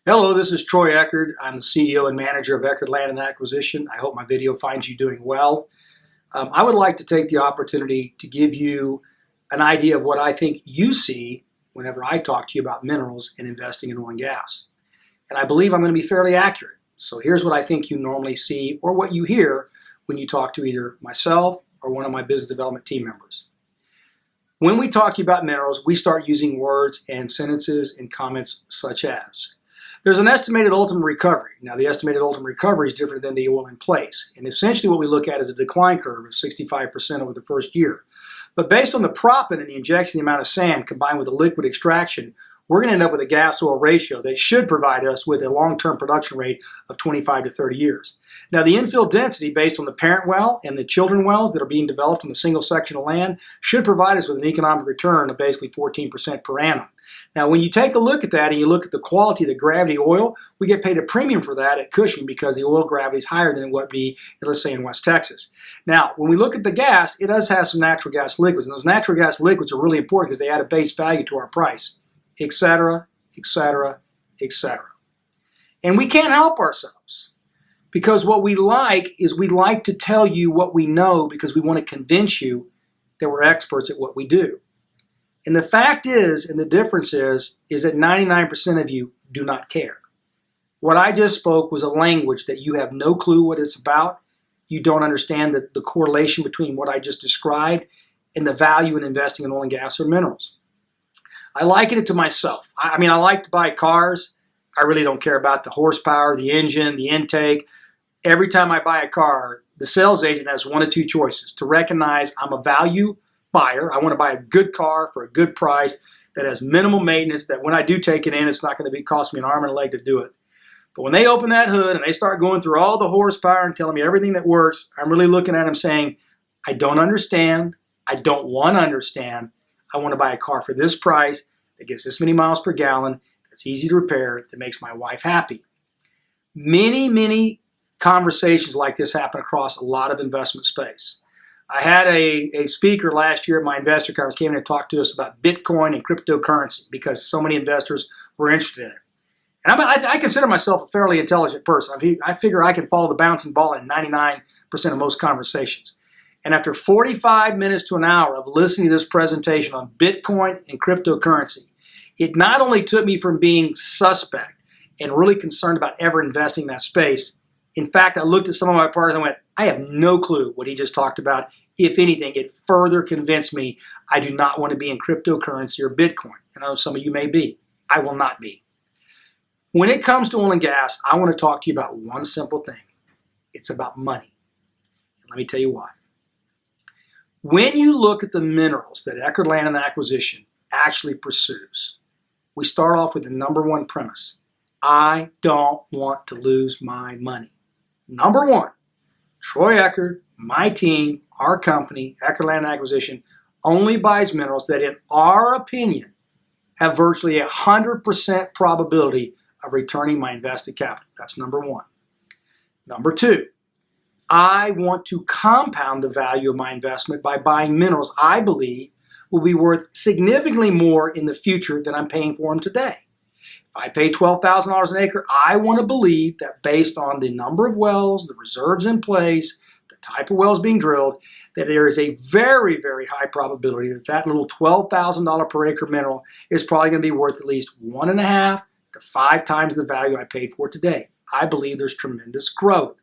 Hello, this is Troy Eckert. I'm the CEO and manager of Eckert Land and Acquisition. I hope my video finds you doing well. I would like to take the opportunity to give you an idea of what I think you see whenever I talk to you about minerals and investing in oil and gas. And I believe I'm going to be fairly accurate. So here's what I think you normally see or what you hear when you talk to either myself or one of my business development team members. When we talk to you about minerals, we start using words and sentences and comments such as, there's an estimated ultimate recovery. Now, the estimated ultimate recovery is different than the oil in place. And essentially what we look at is a decline curve of 65% over the first year. But based on the proppant and the injection, the amount of sand combined with the liquid extraction, we're going to end up with a gas-oil ratio that should provide us with a long-term production rate of 25 to 30 years. Now, the infill density based on the parent well and the children wells that are being developed in a single section of land should provide us with an economic return of basically 14% per annum. Now, when you take a look at that and you look at the quality of the gravity oil, we get paid a premium for that at Cushing because the oil gravity is higher than it would be, let's say, in West Texas. Now, when we look at the gas, it does have some natural gas liquids, and those natural gas liquids are really important because they add a base value to our price, etc., etc., etc. And we can't help ourselves because what we like is we like to tell you what we know because we want to convince you that we're experts at what we do. And the fact is, and the difference is that 99% of you do not care. What I just spoke was a language that you have no clue what it's about. You don't understand the correlation between what I just described and the value in investing in oil and gas or minerals. I liken it to myself. I like to buy cars. I really don't care about the horsepower, the engine, the intake. Every time I buy a car, the sales agent has one of two choices: to recognize I'm a value buyer. I want to buy a good car for a good price that has minimal maintenance, that when I do take it in, it's not going to cost me an arm and a leg to do it. But when they open that hood and they start going through all the horsepower and telling me everything that works, I'm really looking at them saying, I don't understand. I don't want to understand. I want to buy a car for this price that gets this many miles per gallon, that's easy to repair, that makes my wife happy. Many conversations like this happen across a lot of investment space. I had a speaker last year at my investor conference came in and talked to us about Bitcoin and cryptocurrency because so many investors were interested in it. And I consider myself a fairly intelligent person. I figure I can follow the bouncing ball in 99% of most conversations. And after 45 minutes to an hour of listening to this presentation on Bitcoin and cryptocurrency, it not only took me from being suspect and really concerned about ever investing in that space. In fact, I looked at some of my partners and went, I have no clue what he just talked about. If anything, it further convinced me I do not want to be in cryptocurrency or Bitcoin. I know some of you may be. I will not be. When it comes to oil and gas, I want to talk to you about one simple thing. It's about money. Let me tell you why. When you look at the minerals that Eckert Land and Acquisition actually pursues, we start off with the number one premise. I don't want to lose my money. Number one, Troy Eckert, my team, our company, Eckert Land Acquisition, only buys minerals that, in our opinion, have virtually 100% probability of returning my invested capital. That's number one. Number two, I want to compound the value of my investment by buying minerals I believe will be worth significantly more in the future than I'm paying for them today. If I pay $12,000 an acre, I want to believe that based on the number of wells, the reserves in place, the type of wells being drilled, that there is a very high probability that that little $12,000 per acre mineral is probably going to be worth at least 1.5 to 5 times the value I paid for it today. I believe there's tremendous growth.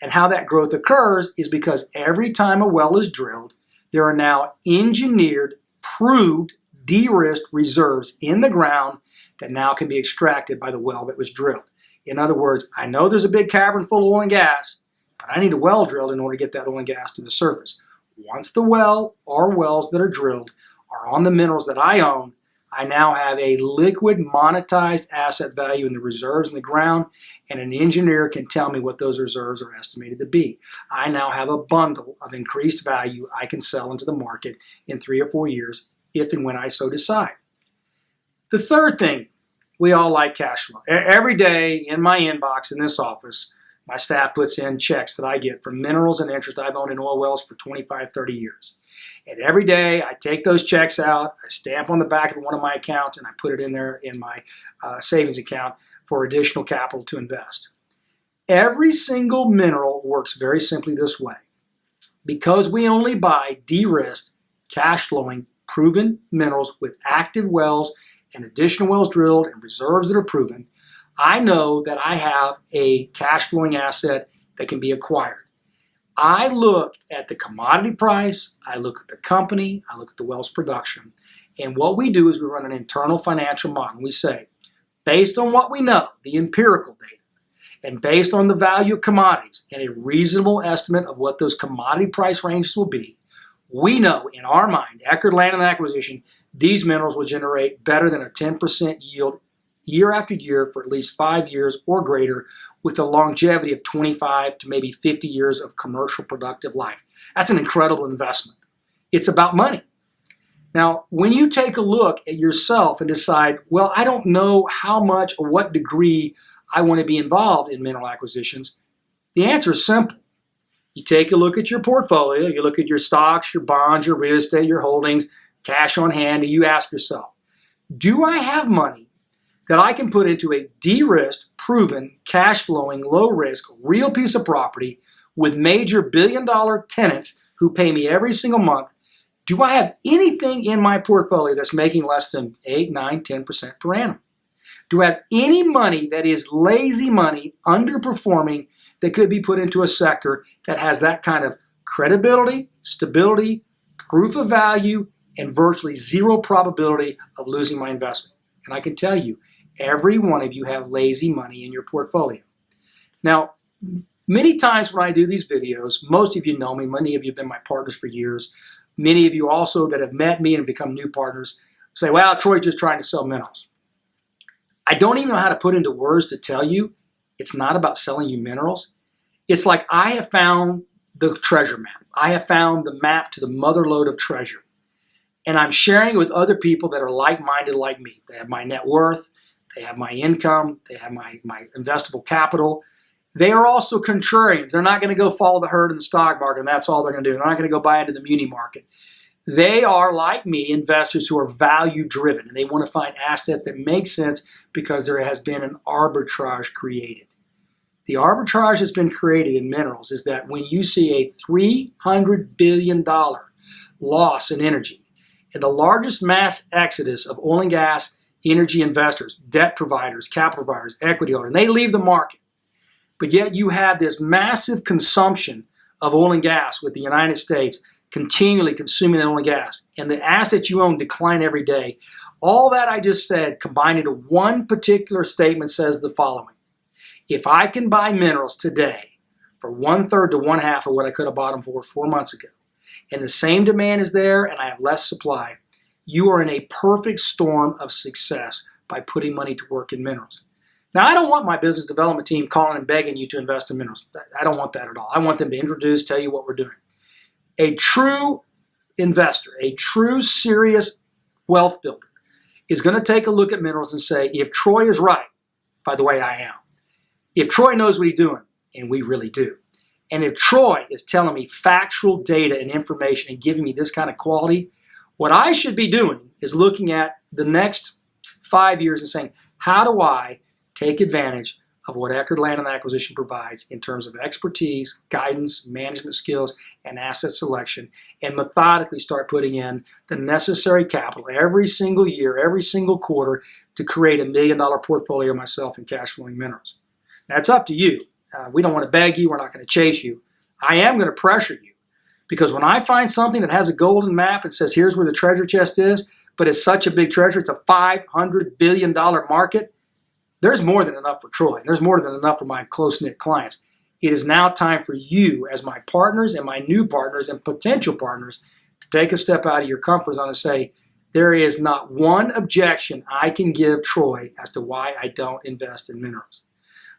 And how that growth occurs is because every time a well is drilled, there are now engineered, proved, de-risked reserves in the ground that now can be extracted by the well that was drilled. In other words, I know there's a big cavern full of oil and gas, but I need a well drilled in order to get that oil and gas to the surface. Once the well or wells that are drilled are on the minerals that I own, I now have a liquid monetized asset value in the reserves in the ground, and an engineer can tell me what those reserves are estimated to be. I now have a bundle of increased value I can sell into the market in 3 or 4 years if and when I so decide. The third thing, we all like cash flow. Every day in my inbox in this office, my staff puts in checks that I get from minerals and interest I've owned in oil wells for 25, 30 years. And every day I take those checks out, I stamp on the back of one of my accounts, and I put it in there in my savings account for additional capital to invest. Every single mineral works very simply this way. Because we only buy de-risked, cash-flowing, proven minerals with active wells and additional wells drilled and reserves that are proven, I know that I have a cash-flowing asset that can be acquired. I look at the commodity price, I look at the company, I look at the well's production, and what we do is we run an internal financial model. We say, based on what we know, the empirical data, and based on the value of commodities and a reasonable estimate of what those commodity price ranges will be, we know in our mind, Eckerd Land and Acquisition, these minerals will generate better than a 10% yield year after year for at least 5 years or greater, with a longevity of 25 to maybe 50 years of commercial productive life. That's an incredible investment. It's about money. Now, when you take a look at yourself and decide, well, I don't know how much or what degree I want to be involved in mineral acquisitions, the answer is simple. You take a look at your portfolio, you look at your stocks, your bonds, your real estate, your holdings, cash on hand, and you ask yourself, do I have money that I can put into a de-risked, proven, cash-flowing, low-risk, real piece of property with major billion-dollar tenants who pay me every single month? Do I have anything in my portfolio that's making less than 8, 9, 10% per annum? Do I have any money that is lazy money, underperforming, that could be put into a sector that has that kind of credibility, stability, proof of value, and virtually zero probability of losing my investment? And I can tell you, every one of you have lazy money in your portfolio. Now, many times when I do these videos, most of you know me, many of you have been my partners for years. Many of you also that have met me and become new partners say, well, Troy's just trying to sell minerals. I don't even know how to put into words to tell you it's not about selling you minerals. It's like I have found the treasure map. I have found the map to the mother lode of treasure. And I'm sharing it with other people that are like-minded like me. They have my net worth, they have my income, they have my investable capital. They are also contrarians. They're not going to go follow the herd in the stock market, and that's all they're going to do. They're not going to go buy into the muni market. They are, like me, investors who are value-driven, and they want to find assets that make sense because there has been an arbitrage created. The arbitrage that's been created in minerals is that when you see a $300 billion loss in energy, and the largest mass exodus of oil and gas energy investors, debt providers, capital providers, equity holders, and they leave the market. But yet you have this massive consumption of oil and gas with the United States continually consuming that oil and gas, and the assets you own decline every day. All that I just said combined into one particular statement says the following. If I can buy minerals today for 1/3 to 1/2 of what I could have bought them for 4 months ago, and the same demand is there and I have less supply, you are in a perfect storm of success by putting money to work in minerals. Now, I don't want my business development team calling and begging you to invest in minerals. I don't want that at all. I want them to introduce, tell you what we're doing. A true investor, a true serious wealth builder is going to take a look at minerals and say, if Troy is right, by the way, I am. If Troy knows what he's doing, and we really do, and if Troy is telling me factual data and information and giving me this kind of quality, what I should be doing is looking at the next 5 years and saying, how do I take advantage of what Eckerd Land and Acquisition provides in terms of expertise, guidance, management skills, and asset selection, and methodically start putting in the necessary capital every single year, every single quarter to create $1 million portfolio myself in cash flowing minerals. Now, it's up to you. We don't want to beg you. We're not going to chase you. I am going to pressure you, because when I find something that has a golden map and says here's where the treasure chest is, but it's such a big treasure, it's a $500 billion market, there's more than enough for Troy. There's more than enough for my close-knit clients. It is now time for you, as my partners and my new partners and potential partners, to take a step out of your comfort zone and say, there is not one objection I can give Troy as to why I don't invest in minerals.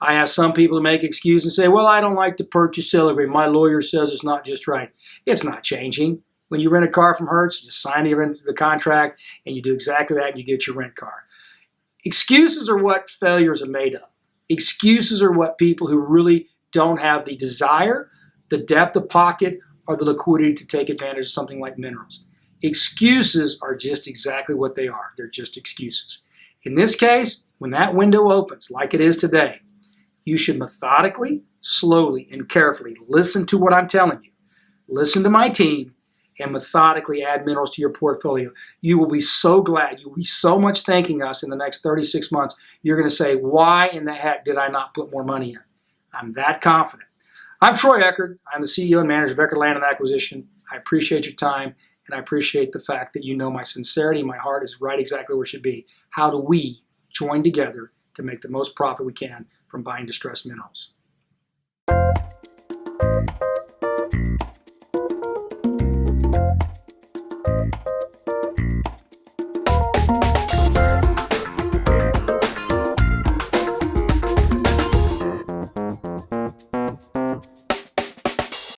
I have some people who make excuses and say, well, I don't like the purchase sale agreement. My lawyer says it's not just right. It's not changing. When you rent a car from Hertz, you just sign the contract and you do exactly that and you get your rent car. Excuses are what failures are made of. Excuses are what people who really don't have the desire, the depth of pocket, or the liquidity to take advantage of something like minerals. Excuses are just exactly what they are. They're just excuses. In this case, when that window opens, like it is today, you should methodically, slowly, and carefully listen to what I'm telling you. Listen to my team and methodically add minerals to your portfolio. You will be so glad. You will be so much thanking us in the next 36 months. You're going to say, why in the heck did I not put more money in? I'm that confident. I'm Troy Eckert. I'm the CEO and manager of Eckert Land and Acquisition. I appreciate your time, and I appreciate the fact that you know my sincerity and my heart is right exactly where it should be. How do we join together to make the most profit we can from buying distressed minerals?